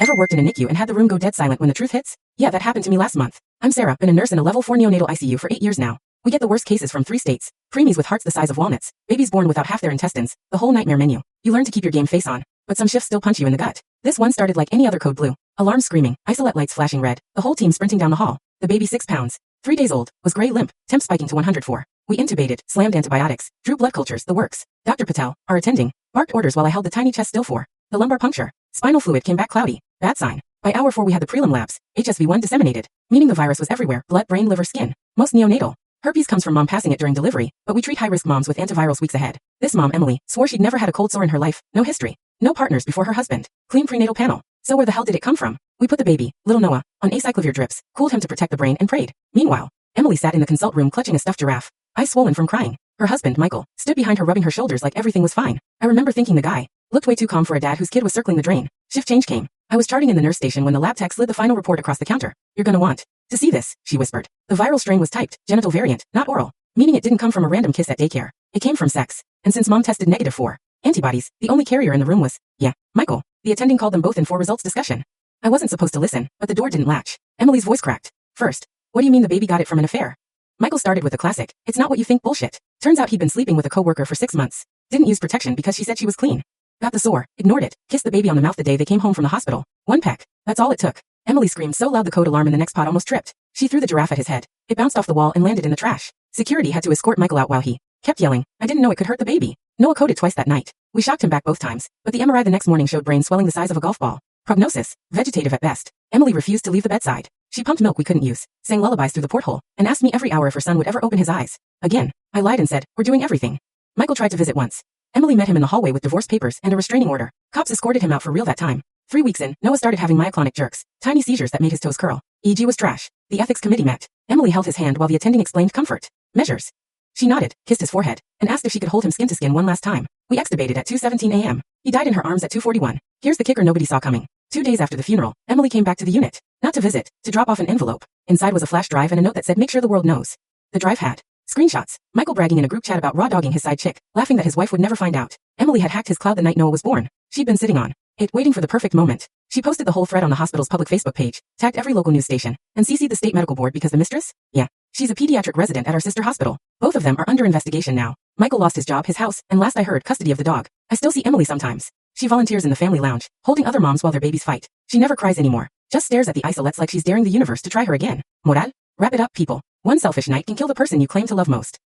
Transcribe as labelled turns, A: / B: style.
A: Ever worked in a NICU and had the room go dead silent when the truth hits? Yeah, that happened to me last month. I'm Sarah, been a nurse in a level 4 neonatal ICU for 8 years now. We get the worst cases from 3 states. Preemies with hearts the size of walnuts, babies born without half their intestines, the whole nightmare menu. You learn to keep your game face on, but some shifts still punch you in the gut. This one started like any other code blue. Alarm screaming, isolate lights flashing red, the whole team sprinting down the hall. The baby 6 pounds, 3 days old, was gray limp, temp spiking to 104. We intubated, slammed antibiotics, drew blood cultures, the works. Dr. Patel, our attending, barked orders while I held the tiny chest still for the lumbar puncture. Spinal fluid came back cloudy, bad sign. By hour 4 we had the prelim labs, HSV1 disseminated, meaning the virus was everywhere, blood, brain, liver, skin. Most neonatal. Herpes comes from mom passing it during delivery, but we treat high-risk moms with antivirals weeks ahead. This mom, Emily, swore she'd never had a cold sore in her life, no history, no partners before her husband, clean prenatal panel. So where the hell did it come from? We put the baby, little Noah, on acyclovir drips, cooled him to protect the brain and prayed. Meanwhile, Emily sat in the consult room clutching a stuffed giraffe, eyes swollen from crying. Her husband, Michael, stood behind her rubbing her shoulders like everything was fine. I remember thinking the guy looked way too calm for a dad whose kid was circling the drain. Shift change came. I was charting in the nurse station when the lab tech slid the final report across the counter. You're gonna want to see this, she whispered. The viral strain was typed, genital variant, not oral, meaning it didn't come from a random kiss at daycare. It came from sex. And since mom tested negative for antibodies, the only carrier in the room was, Michael. The attending called them both in for results discussion. I wasn't supposed to listen, but the door didn't latch. Emily's voice cracked. First, what do you mean the baby got it from an affair? Michael started with the classic, it's not what you think bullshit. Turns out he'd been sleeping with a coworker for 6 months. Didn't use protection because she said she was clean. Got the sore, ignored it, kissed the baby on the mouth the day they came home from the hospital. 1 peck. That's all it took. Emily screamed so loud the code alarm in the next pod almost tripped. She threw the giraffe at his head. It bounced off the wall and landed in the trash. Security had to escort Michael out while he kept yelling, I didn't know it could hurt the baby. Noah coded twice that night. We shocked him back both times, but the MRI the next morning showed brain swelling the size of a golf ball. Prognosis, vegetative at best. Emily refused to leave the bedside. She pumped milk we couldn't use, sang lullabies through the porthole, and asked me every hour if her son would ever open his eyes. Again, I lied and said, we're doing everything. Michael tried to visit once. Emily met him in the hallway with divorce papers and a restraining order. Cops escorted him out for real that time. 3 weeks in, Noah started having myoclonic jerks, tiny seizures that made his toes curl. EG was trash. The ethics committee met. Emily held his hand while the attending explained comfort measures. She nodded, kissed his forehead, and asked if she could hold him skin to skin one last time. We extubated at 2:17 a.m. He died in her arms at 2:41. Here's the kicker nobody saw coming. 2 days after the funeral, Emily came back to the unit. Not to visit, to drop off an envelope. Inside was a flash drive and a note that said make sure the world knows. The drive had screenshots. Michael bragging in a group chat about raw dogging his side chick, laughing that his wife would never find out. Emily had hacked his cloud the night Noah was born. She'd been sitting on it, waiting for the perfect moment. She posted the whole thread on the hospital's public Facebook page, tagged every local news station, and CC'd the state medical board because the mistress? She's a pediatric resident at our sister hospital. Both of them are under investigation now. Michael lost his job, his house, and last I heard, custody of the dog. I still see Emily sometimes. She volunteers in the family lounge, holding other moms while their babies fight. She never cries anymore, just stares at the isolates like she's daring the universe to try her again. Moral? Wrap it up, people. One selfish night can kill the person you claim to love most.